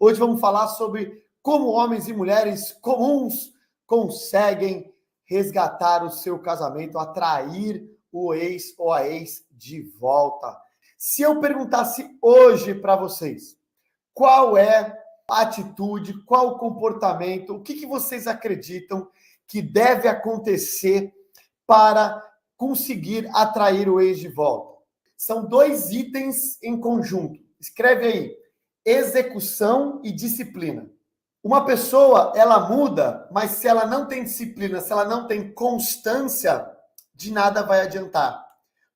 Hoje vamos falar sobre como homens e mulheres comuns conseguem resgatar o seu casamento, atrair o ex ou a ex de volta. Se eu perguntasse hoje para vocês, qual é a atitude, qual o comportamento, o que vocês acreditam que deve acontecer para conseguir atrair o ex de volta? São dois itens em conjunto. Escreve aí: execução e disciplina. Uma pessoa, ela muda, mas se ela não tem disciplina, se ela não tem constância, de nada vai adiantar.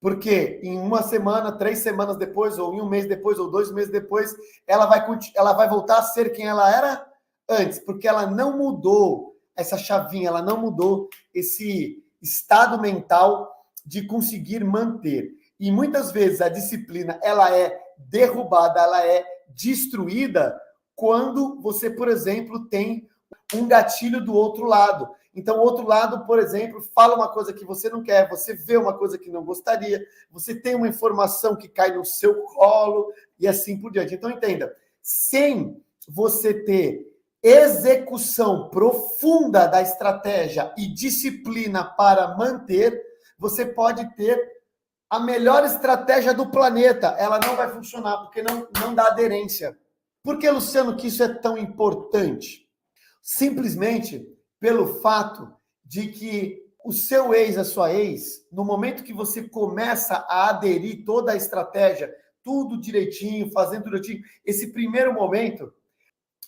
Porque em uma semana, 3 semanas depois, ou em um mês depois, ou 2 meses depois, ela vai voltar a ser quem ela era antes, porque ela não mudou essa chavinha, ela não mudou esse estado mental de conseguir manter. E muitas vezes a disciplina, ela é derrubada, ela é destruída quando você, por exemplo, tem um gatilho do outro lado. Então, o outro lado, por exemplo, fala uma coisa que você não quer, você vê uma coisa que não gostaria, você tem uma informação que cai no seu colo e assim por diante. Então, entenda, sem você ter execução profunda da estratégia e disciplina para manter, você pode ter a melhor estratégia do planeta. Ela não vai funcionar, porque não dá aderência. Por que, Luciano, que isso é tão importante? Simplesmente pelo fato de que o seu ex, a sua ex, no momento que você começa a aderir toda a estratégia, tudo direitinho, fazendo direitinho, esse primeiro momento,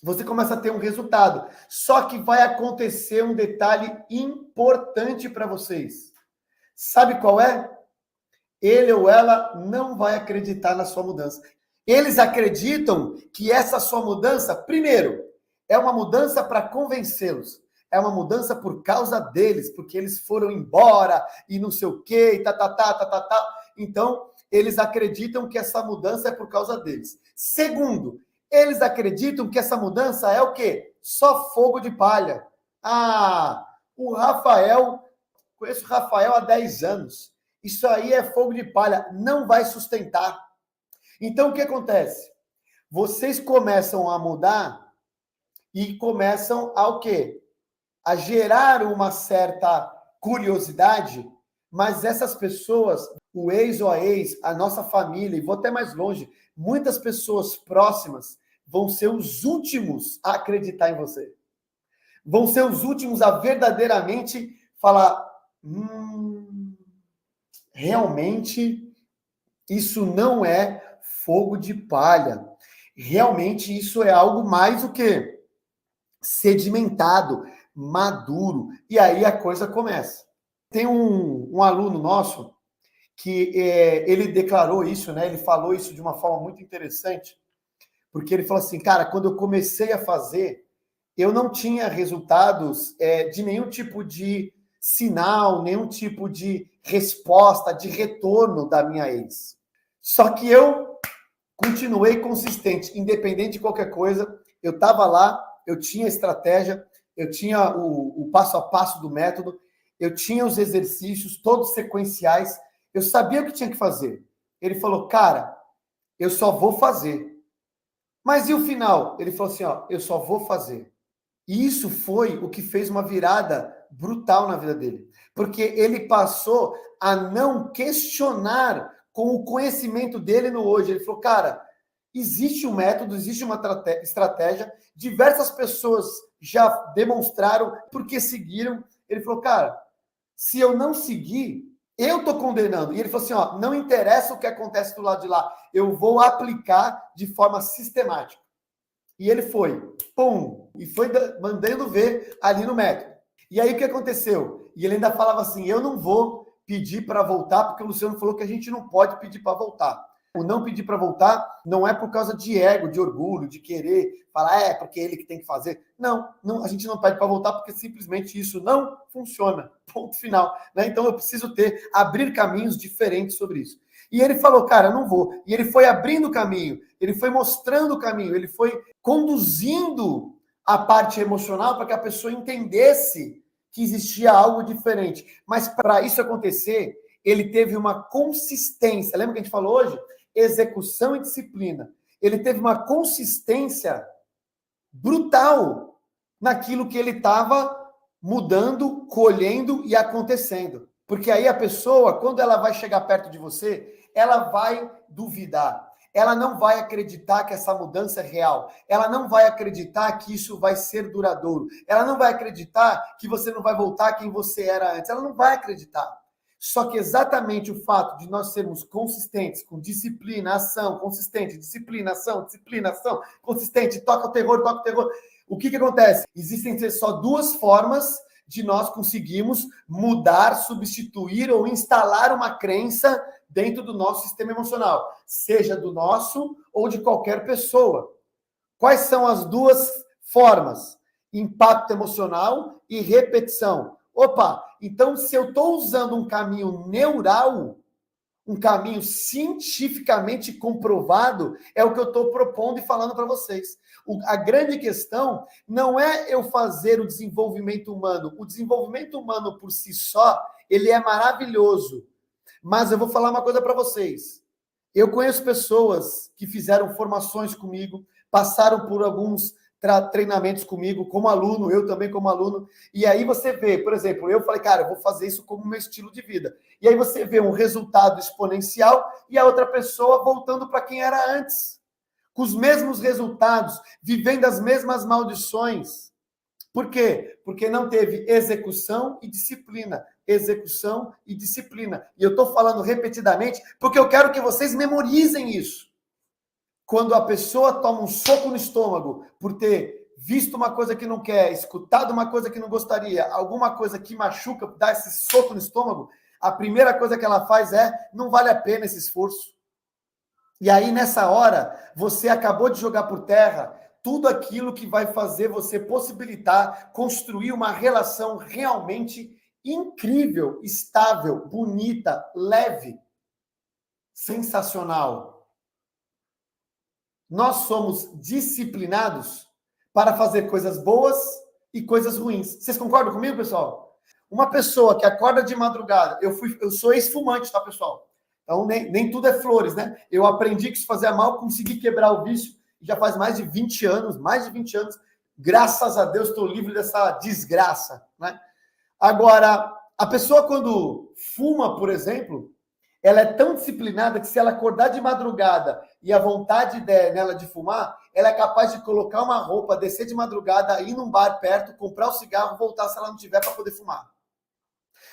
você começa a ter um resultado. Só que vai acontecer um detalhe importante para vocês. Sabe qual é? Ele ou ela não vai acreditar na sua mudança. Eles acreditam que essa sua mudança, primeiro, é uma mudança para convencê-los. É uma mudança por causa deles, porque eles foram embora e não sei o quê, e tá. Então, eles acreditam que essa mudança é por causa deles. Segundo, eles acreditam que essa mudança é o quê? Só fogo de palha. O Rafael, conheço o Rafael há 10 anos. Isso aí é fogo de palha, não vai sustentar. Então, o que acontece? Vocês começam a mudar e começam a o quê? A gerar uma certa curiosidade, mas essas pessoas, o ex ou a ex, a nossa família, e vou até mais longe, muitas pessoas próximas vão ser os últimos a acreditar em você. Vão ser os últimos a verdadeiramente falar: realmente isso não é fogo de palha. Realmente isso é algo mais o quê? Sedimentado, maduro. E aí a coisa começa. Tem um aluno nosso que ele declarou isso, né? Ele falou isso de uma forma muito interessante, porque ele falou assim, cara, quando eu comecei a fazer, eu não tinha resultados de nenhum tipo de sinal, nenhum tipo de resposta, de retorno da minha ex. Só que eu continuei consistente, independente de qualquer coisa. Eu estava lá, eu tinha estratégia, eu tinha o passo a passo do método, eu tinha os exercícios todos sequenciais, eu sabia o que tinha que fazer. Ele falou, cara, eu só vou fazer. Mas e o final? Ele falou assim, ó, eu só vou fazer. E isso foi o que fez uma virada brutal na vida dele. Porque ele passou a não questionar com o conhecimento dele no hoje. Ele falou, cara, existe um método, existe uma estratégia, diversas pessoas já demonstraram porque seguiram. Ele falou, cara, se eu não seguir, eu estou condenando. E ele falou assim, ó, não interessa o que acontece do lado de lá, eu vou aplicar de forma sistemática. E ele foi, pum, e foi mandando ver ali no método. E aí o que aconteceu? E ele ainda falava assim, eu não vou pedir para voltar, porque o Luciano falou que a gente não pode pedir para voltar. O não pedir para voltar não é por causa de ego, de orgulho, de querer falar, porque é ele que tem que fazer. Não, a gente não pede para voltar porque simplesmente isso não funciona. Ponto final. Né? Então eu preciso abrir caminhos diferentes sobre isso. E ele falou, cara, não vou. E ele foi abrindo o caminho, ele foi mostrando o caminho, ele foi conduzindo a parte emocional para que a pessoa entendesse que existia algo diferente. Mas para isso acontecer, ele teve uma consistência. Lembra que a gente falou hoje? Execução e disciplina. Ele teve uma consistência brutal naquilo que ele estava mudando, colhendo e acontecendo. Porque aí a pessoa, quando ela vai chegar perto de você, ela vai duvidar. Ela não vai acreditar que essa mudança é real. Ela não vai acreditar que isso vai ser duradouro. Ela não vai acreditar que você não vai voltar quem você era antes. Ela não vai acreditar. Só que exatamente o fato de nós sermos consistentes, com disciplina, ação, consistente, disciplina, ação, consistente, toca o terror, o que acontece? Existem só duas formas de nós conseguirmos mudar, substituir ou instalar uma crença dentro do nosso sistema emocional, seja do nosso ou de qualquer pessoa. Quais são as duas formas? Impacto emocional e repetição. Opa, então se eu estou usando um caminho neural, um caminho cientificamente comprovado, é o que eu estou propondo e falando para vocês. A grande questão não é eu fazer o desenvolvimento humano. O desenvolvimento humano por si só, ele é maravilhoso. Mas eu vou falar uma coisa para vocês. Eu conheço pessoas que fizeram formações comigo, passaram por alguns treinamentos comigo, como aluno, eu também como aluno, e aí você vê, por exemplo, eu falei, cara, eu vou fazer isso como meu estilo de vida. E aí você vê um resultado exponencial e a outra pessoa voltando para quem era antes, com os mesmos resultados, vivendo as mesmas maldições. Por quê? Porque não teve execução e disciplina. Execução e disciplina. E eu estou falando repetidamente porque eu quero que vocês memorizem isso. Quando a pessoa toma um soco no estômago por ter visto uma coisa que não quer, escutado uma coisa que não gostaria, alguma coisa que machuca, dá esse soco no estômago, a primeira coisa que ela faz é, não vale a pena esse esforço. E aí, nessa hora, você acabou de jogar por terra tudo aquilo que vai fazer você possibilitar construir uma relação realmente incrível, estável, bonita, leve, sensacional. Nós somos disciplinados para fazer coisas boas e coisas ruins. Vocês concordam comigo, pessoal? Uma pessoa que acorda de madrugada, eu sou ex-fumante, tá, pessoal? Então, nem tudo é flores, né? Eu aprendi que isso fazia mal, consegui quebrar o vício, já faz mais de 20 anos, graças a Deus estou livre dessa desgraça, né? Agora, a pessoa quando fuma, por exemplo, ela é tão disciplinada que se ela acordar de madrugada e a vontade nela de fumar, ela é capaz de colocar uma roupa, descer de madrugada, ir num bar perto, comprar o cigarro, voltar se ela não tiver para poder fumar.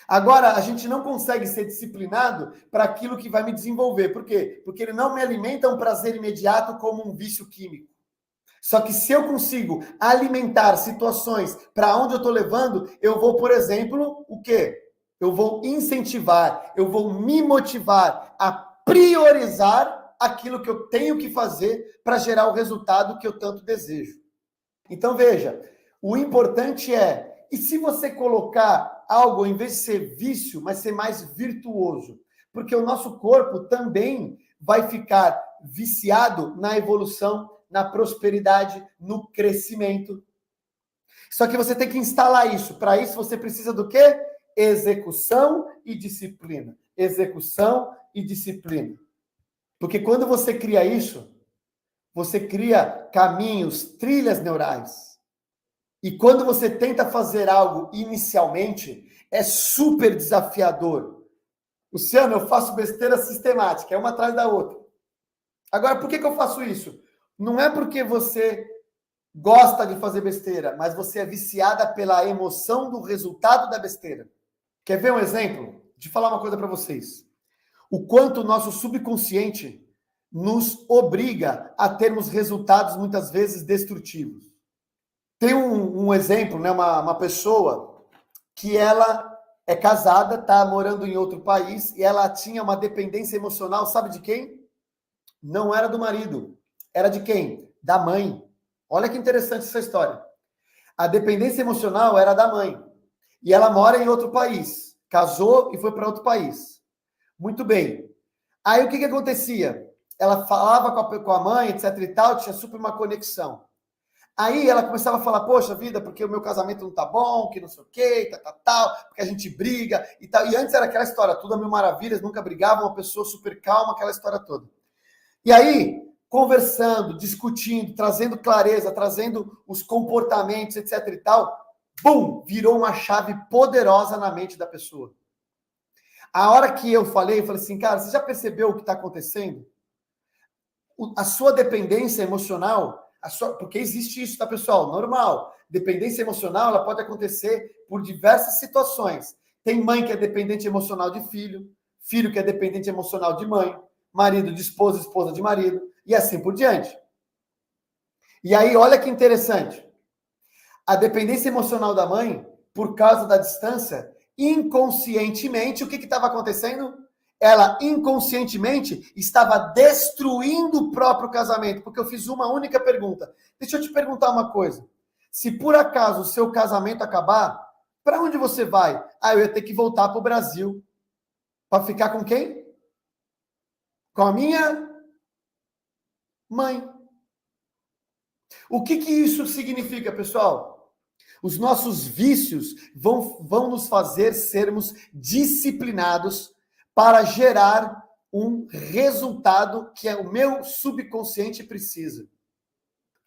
Agora, a gente não consegue ser disciplinado para aquilo que vai me desenvolver. Por quê? Porque ele não me alimenta um prazer imediato como um vício químico. Só que se eu consigo alimentar situações para onde eu estou levando, eu vou, por exemplo, o quê? Eu vou incentivar, eu vou me motivar a priorizar aquilo que eu tenho que fazer para gerar o resultado que eu tanto desejo. Então, veja, o importante é, e se você colocar algo, em vez de ser vício, mas ser mais virtuoso? Porque o nosso corpo também vai ficar viciado na evolução, na prosperidade, no crescimento. Só que você tem que instalar isso. Para isso, você precisa do quê? Execução e disciplina. Execução e disciplina. Porque quando você cria isso, você cria caminhos, trilhas neurais. E quando você tenta fazer algo inicialmente, é super desafiador. Luciano, eu faço besteira sistemática, é uma atrás da outra. Agora, por que eu faço isso? Não é porque você gosta de fazer besteira, mas você é viciada pela emoção do resultado da besteira. Quer ver um exemplo? De falar uma coisa para vocês. O quanto o nosso subconsciente nos obriga a termos resultados muitas vezes destrutivos. Tem um exemplo, né? Uma pessoa que ela é casada, está morando em outro país e ela tinha uma dependência emocional, sabe de quem? Não era do marido. Era de quem? Da mãe. Olha que interessante essa história. A dependência emocional era da mãe. E ela mora em outro país. Casou e foi para outro país. Muito bem. Aí o que acontecia? Ela falava com a mãe, etc e tal, tinha super uma conexão. Aí ela começava a falar, poxa vida, porque o meu casamento não tá bom, que não sei o quê, tal, porque a gente briga e tal. E antes era aquela história, tudo a mil maravilhas, nunca brigava, uma pessoa super calma, aquela história toda. E aí, conversando, discutindo, trazendo clareza, trazendo os comportamentos, etc e tal, bum, virou uma chave poderosa na mente da pessoa. A hora que eu falei assim, cara, você já percebeu o que está acontecendo? A sua dependência emocional, porque existe isso, tá, pessoal? Normal. Dependência emocional, ela pode acontecer por diversas situações. Tem mãe que é dependente emocional de filho, filho que é dependente emocional de mãe, marido de esposa, esposa de marido, e assim por diante. E aí, olha que interessante. A dependência emocional da mãe, por causa da distância, inconscientemente, o que estava acontecendo? Ela, inconscientemente, estava destruindo o próprio casamento, porque eu fiz uma única pergunta. Deixa eu te perguntar uma coisa. Se por acaso o seu casamento acabar, para onde você vai? Ah, eu ia ter que voltar para o Brasil. Para ficar com quem? Com a minha mãe. O que isso significa, pessoal? Os nossos vícios vão nos fazer sermos disciplinados para gerar um resultado que o meu subconsciente precisa.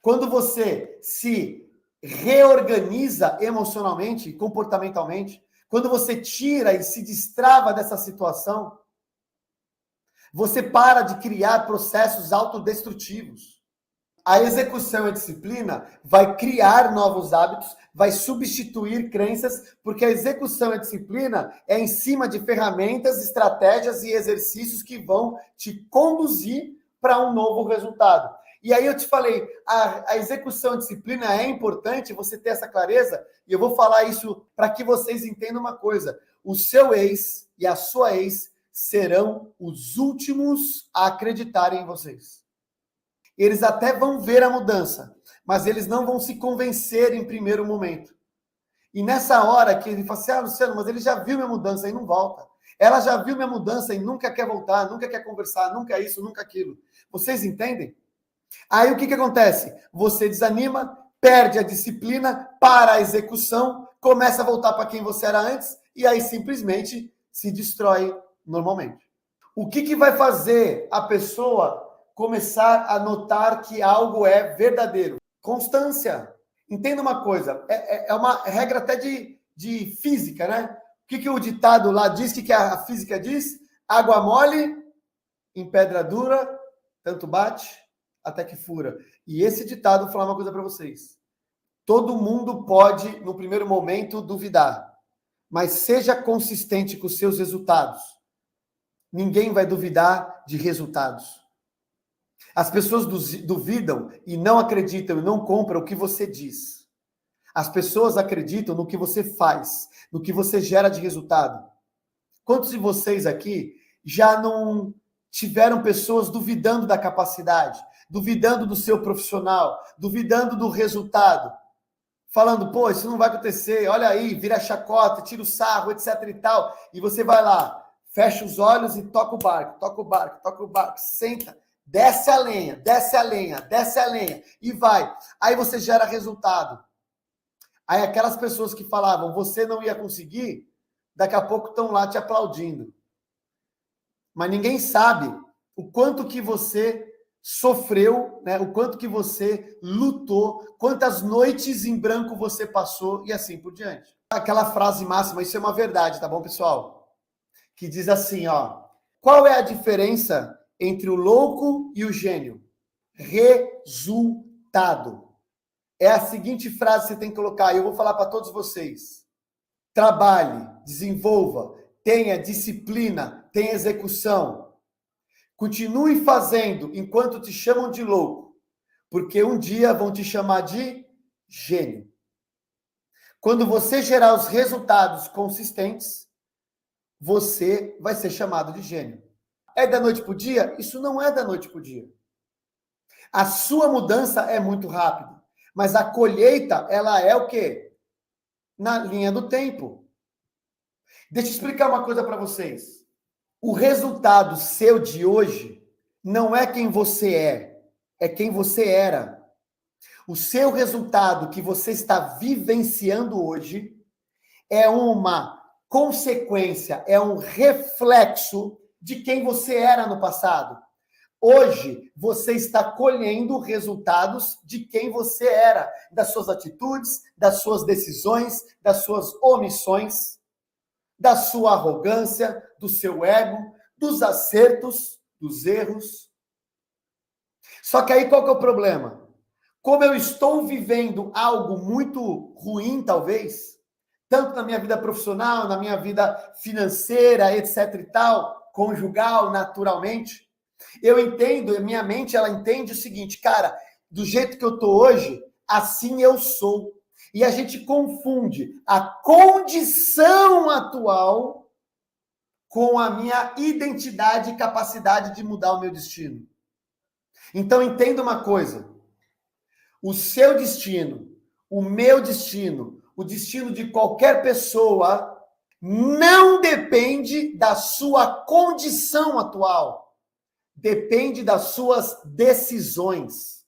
Quando você se reorganiza emocionalmente, comportamentalmente, quando você tira e se destrava dessa situação, você para de criar processos autodestrutivos. A execução e a disciplina vai criar novos hábitos, vai substituir crenças, porque a execução e a disciplina é em cima de ferramentas, estratégias e exercícios que vão te conduzir para um novo resultado. E aí eu te falei, a execução e a disciplina é importante você ter essa clareza, e eu vou falar isso para que vocês entendam uma coisa. O seu ex e a sua ex serão os últimos a acreditarem em vocês. Eles até vão ver a mudança, mas eles não vão se convencer em primeiro momento. E nessa hora que ele fala assim, Luciano, mas ele já viu minha mudança e não volta. Ela já viu minha mudança e nunca quer voltar, nunca quer conversar, nunca isso, nunca aquilo. Vocês entendem? Aí o que acontece? Você desanima, perde a disciplina, para a execução, começa a voltar para quem você era antes e aí simplesmente se destrói normalmente. O que vai fazer a pessoa começar a notar que algo é verdadeiro? Constância. Entenda uma coisa, é uma regra até de física, né? O que o ditado lá diz, o que a física diz? Água mole em pedra dura, tanto bate até que fura. E esse ditado, vou falar uma coisa para vocês. Todo mundo pode, no primeiro momento, duvidar, mas seja consistente com os seus resultados. Ninguém vai duvidar de resultados. As pessoas duvidam e não acreditam e não compram o que você diz. As pessoas acreditam no que você faz, no que você gera de resultado. Quantos de vocês aqui já não tiveram pessoas duvidando da capacidade, duvidando do seu profissional, duvidando do resultado? Falando, pô, isso não vai acontecer, olha aí, vira chacota, tira o sarro, etc e tal. E você vai lá, fecha os olhos e toca o barco, toca o barco, toca o barco, senta, desce a lenha, desce a lenha, desce a lenha e vai. Aí você gera resultado. Aí aquelas pessoas que falavam, você não ia conseguir, daqui a pouco estão lá te aplaudindo. Mas ninguém sabe o quanto que você sofreu, né? O quanto que você lutou, quantas noites em branco você passou e assim por diante. Aquela frase máxima, isso é uma verdade, tá bom, pessoal? Que diz assim, ó, qual é a diferença entre o louco e o gênio? Resultado. É a seguinte frase que você tem que colocar, e eu vou falar para todos vocês. Trabalhe, desenvolva, tenha disciplina, tenha execução. Continue fazendo enquanto te chamam de louco, porque um dia vão te chamar de gênio. Quando você gerar os resultados consistentes, você vai ser chamado de gênio. É da noite para o dia? Isso não é da noite para o dia. A sua mudança é muito rápida, mas a colheita, ela é o quê? Na linha do tempo. Deixa eu explicar uma coisa para vocês. O resultado seu de hoje não é quem você é quem você era. O seu resultado que você está vivenciando hoje é uma consequência, é um reflexo de quem você era no passado. Hoje, você está colhendo resultados de quem você era, das suas atitudes, das suas decisões, das suas omissões, da sua arrogância, do seu ego, dos acertos, dos erros. Só que aí qual que é o problema? Como eu estou vivendo algo muito ruim, talvez, tanto na minha vida profissional, na minha vida financeira, etc e tal, conjugal, naturalmente, eu entendo, minha mente, ela entende o seguinte, cara, do jeito que eu tô hoje, assim eu sou. E a gente confunde a condição atual com a minha identidade e capacidade de mudar o meu destino. Então, entenda uma coisa. O seu destino, o meu destino, o destino de qualquer pessoa não depende da sua condição atual. Depende das suas decisões.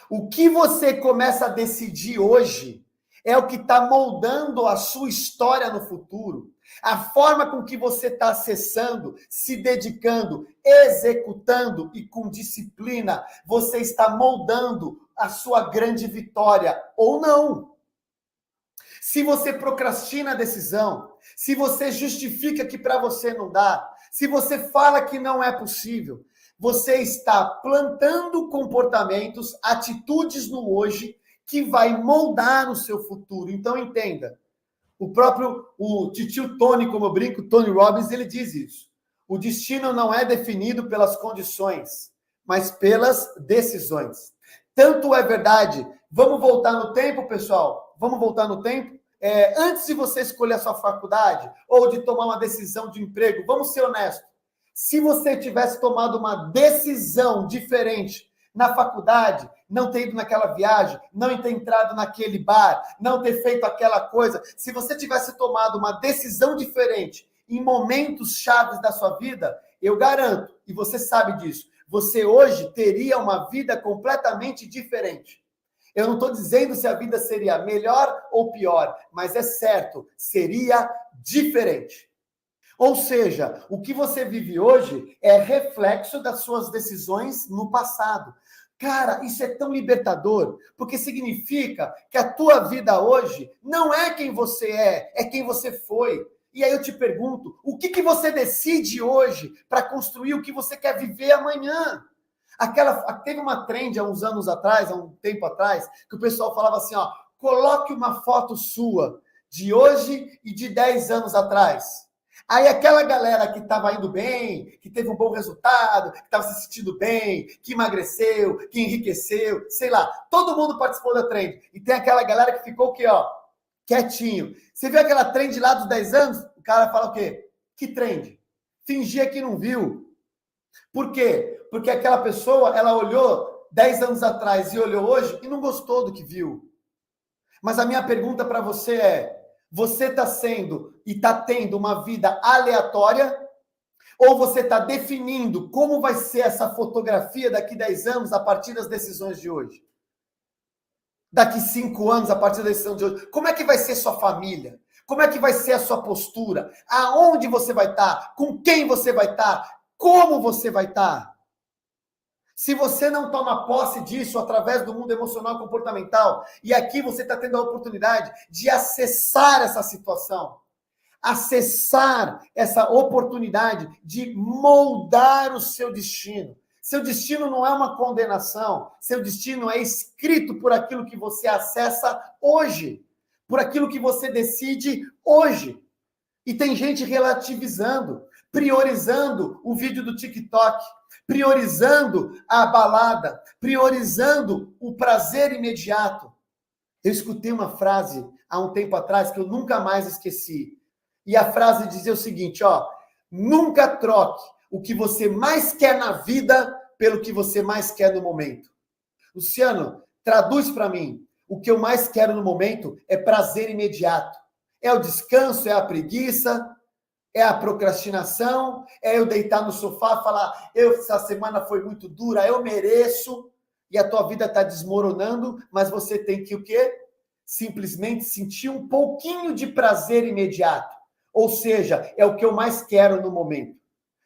O que você começa a decidir hoje é o que está moldando a sua história no futuro. A forma com que você está acessando, se dedicando, executando e com disciplina, você está moldando a sua grande vitória ou não. Se você procrastina a decisão, se você justifica que para você não dá, se você fala que não é possível, você está plantando comportamentos, atitudes no hoje que vai moldar o seu futuro. Então entenda, o titio Tony, como eu brinco, Tony Robbins, ele diz isso. O destino não é definido pelas condições, mas pelas decisões. Tanto é verdade. Vamos voltar no tempo, pessoal? Vamos voltar no tempo? Antes de você escolher a sua faculdade ou de tomar uma decisão de emprego, vamos ser honestos. Se você tivesse tomado uma decisão diferente na faculdade, não ter ido naquela viagem, não ter entrado naquele bar, não ter feito aquela coisa, se você tivesse tomado uma decisão diferente em momentos chaves da sua vida, eu garanto, e você sabe disso, você hoje teria uma vida completamente diferente. Eu não estou dizendo se a vida seria melhor ou pior, mas é certo, seria diferente. Ou seja, o que você vive hoje é reflexo das suas decisões no passado. Cara, isso é tão libertador, porque significa que a tua vida hoje não é quem você é quem você foi. E aí eu te pergunto, o que você decide hoje para construir o que você quer viver amanhã? Teve uma trend há uns anos atrás, há um tempo atrás, que o pessoal falava assim, ó, coloque uma foto sua de hoje e de 10 anos atrás. Aí aquela galera que estava indo bem, que teve um bom resultado, que estava se sentindo bem, que emagreceu, que enriqueceu, sei lá, todo mundo participou da trend. E tem aquela galera que ficou o quê, ó, quietinho. Você viu aquela trend lá dos 10 anos? O cara fala o quê? Que trend? Fingia que não viu. Por quê? Porque aquela pessoa, ela olhou 10 anos atrás e olhou hoje e não gostou do que viu. Mas a minha pergunta para você é, você está sendo e está tendo uma vida aleatória ou você está definindo como vai ser essa fotografia daqui 10 anos a partir das decisões de hoje? Daqui 5 anos a partir da decisão de hoje? Como é que vai ser sua família? Como é que vai ser a sua postura? Aonde você vai estar? Com quem você vai estar? Como você vai estar? Se você não toma posse disso através do mundo emocional e comportamental, e aqui você está tendo a oportunidade de acessar essa situação, acessar essa oportunidade de moldar o seu destino. Seu destino não é uma condenação, seu destino é escrito por aquilo que você acessa hoje, por aquilo que você decide hoje. E tem gente relativizando, priorizando o vídeo do TikTok, priorizando a balada, priorizando o prazer imediato. Eu escutei uma frase há um tempo atrás que eu nunca mais esqueci. E a frase dizia o seguinte, ó, nunca troque o que você mais quer na vida pelo que você mais quer no momento. Luciano, traduz para mim. O que eu mais quero no momento é prazer imediato. É o descanso, é a preguiça, é a procrastinação, é eu deitar no sofá e falar, essa semana foi muito dura, eu mereço, e a tua vida está desmoronando, mas você tem que o quê? Simplesmente sentir um pouquinho de prazer imediato. Ou seja, é o que eu mais quero no momento.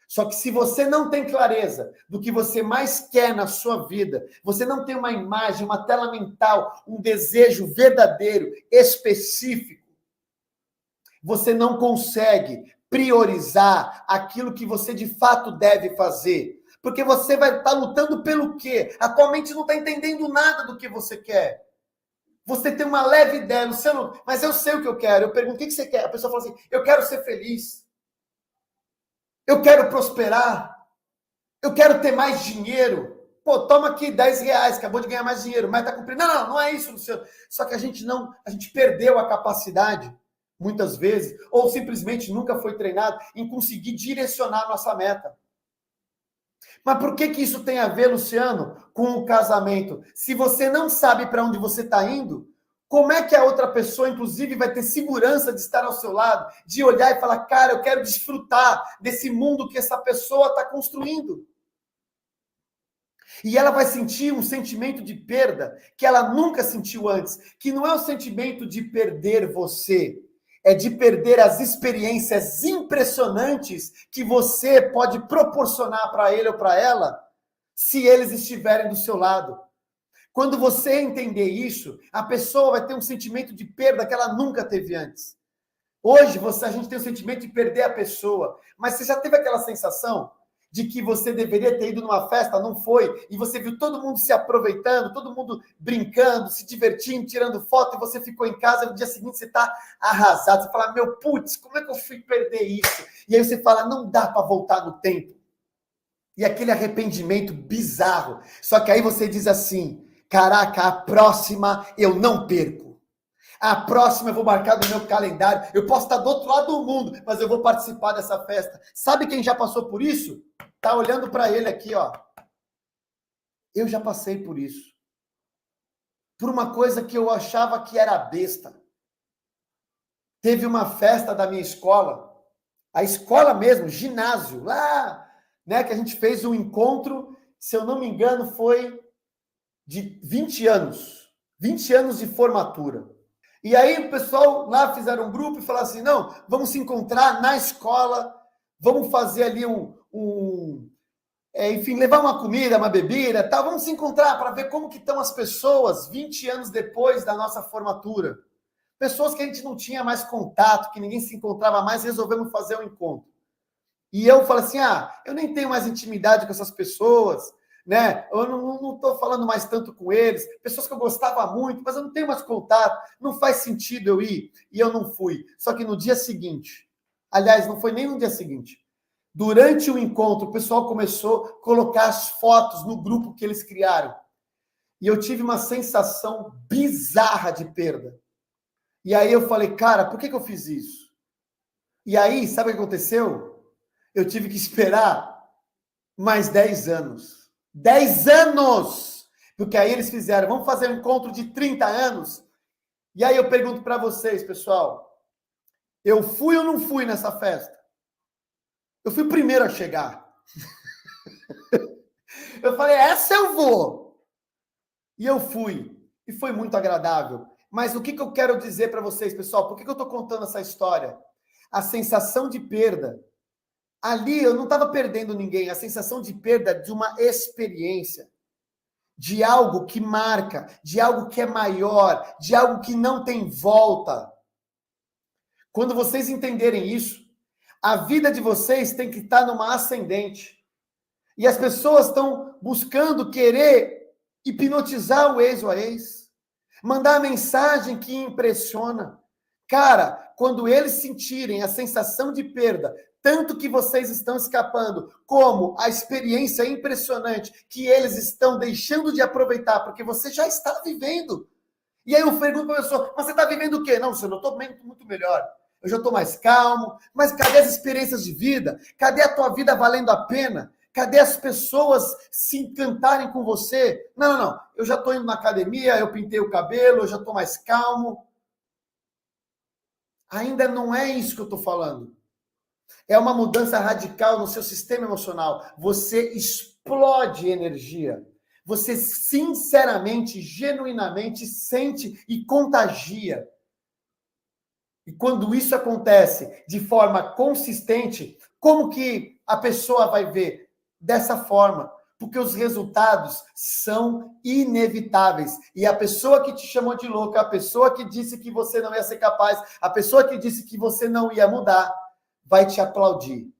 Só que se você não tem clareza do que você mais quer na sua vida, você não tem uma imagem, uma tela mental, um desejo verdadeiro, específico, você não consegue priorizar aquilo que você de fato deve fazer. Porque você vai estar lutando pelo quê? A tua mente não está entendendo nada do que você quer. Você tem uma leve ideia, Luciano, mas eu sei o que eu quero. Eu pergunto, o que você quer? A pessoa fala assim, eu quero ser feliz. Eu quero prosperar. Eu quero ter mais dinheiro. Pô, toma aqui 10 reais, acabou de ganhar mais dinheiro, mas tá cumprindo. Não é isso, Luciano. Só que a gente perdeu a capacidade, muitas vezes, ou simplesmente nunca foi treinado em conseguir direcionar a nossa meta. Mas por que isso tem a ver, Luciano, com o casamento? Se você não sabe para onde você está indo, como é que a outra pessoa, inclusive, vai ter segurança de estar ao seu lado, de olhar e falar, cara, eu quero desfrutar desse mundo que essa pessoa está construindo? E ela vai sentir um sentimento de perda que ela nunca sentiu antes, que não é o sentimento de perder você, é de perder as experiências impressionantes que você pode proporcionar para ele ou para ela, se eles estiverem do seu lado. Quando você entender isso, a pessoa vai ter um sentimento de perda que ela nunca teve antes. Hoje, a gente tem o sentimento de perder a pessoa, mas você já teve aquela sensação de que você deveria ter ido numa festa, não foi, e você viu todo mundo se aproveitando, todo mundo brincando, se divertindo, tirando foto, e você ficou em casa, e no dia seguinte você está arrasado, você fala, meu putz, como é que eu fui perder isso? E aí você fala, não dá para voltar no tempo. E aquele arrependimento bizarro. Só que aí você diz assim, caraca, a próxima eu não perco. A próxima eu vou marcar no meu calendário. Eu posso estar do outro lado do mundo, mas eu vou participar dessa festa. Sabe quem já passou por isso? Tá olhando para ele aqui, ó. Eu já passei por isso. Por uma coisa que eu achava que era besta. Teve uma festa da minha escola, a escola mesmo, ginásio, lá, né, que a gente fez um encontro, se eu não me engano, foi de 20 anos. 20 anos de formatura. E aí o pessoal lá fizeram um grupo e falaram assim, não, vamos se encontrar na escola, vamos fazer ali enfim, levar uma comida, uma bebida, tal, vamos se encontrar para ver como que estão as pessoas 20 anos depois da nossa formatura. Pessoas que a gente não tinha mais contato, que ninguém se encontrava mais, resolvemos fazer um encontro. E eu falei assim, eu nem tenho mais intimidade com essas pessoas, né? Eu não estou falando mais tanto com eles, pessoas que eu gostava muito, mas eu não tenho mais contato, não faz sentido eu ir. E eu não fui. Só que no dia seguinte, aliás, não foi nem no dia seguinte, durante o encontro, o pessoal começou a colocar as fotos no grupo que eles criaram. E eu tive uma sensação bizarra de perda. E aí eu falei, cara, por que eu fiz isso? E aí, sabe o que aconteceu? Eu tive que esperar mais 10 anos. 10 anos! Porque aí eles fizeram, vamos fazer um encontro de 30 anos. E aí eu pergunto para vocês, pessoal, eu fui ou não fui nessa festa? Eu fui o primeiro a chegar. Eu falei, essa eu vou. E eu fui. E foi muito agradável. Mas o que eu quero dizer para vocês, pessoal? Por que eu estou contando essa história? A sensação de perda. Ali eu não estava perdendo ninguém. A sensação de perda de uma experiência. De algo que marca. De algo que é maior. De algo que não tem volta. Quando vocês entenderem isso, a vida de vocês tem que estar numa ascendente. E as pessoas estão buscando querer hipnotizar o ex ou a ex. Mandar a mensagem que impressiona. Cara, quando eles sentirem a sensação de perda, tanto que vocês estão escapando, como a experiência impressionante que eles estão deixando de aproveitar, porque você já está vivendo. E aí eu pergunto para a pessoa, mas você está vivendo o quê? Não, senhor, eu estou muito melhor. Eu já estou mais calmo. Mas cadê as experiências de vida? Cadê a tua vida valendo a pena? Cadê as pessoas se encantarem com você? Não. Eu já estou indo na academia, eu pintei o cabelo, eu já estou mais calmo. Ainda não é isso que eu estou falando. É uma mudança radical no seu sistema emocional. Você explode energia. Você sinceramente, genuinamente sente e contagia. E quando isso acontece de forma consistente, como que a pessoa vai ver dessa forma, porque os resultados são inevitáveis. E a pessoa que te chamou de louca, a pessoa que disse que você não ia ser capaz, a pessoa que disse que você não ia mudar, vai te aplaudir.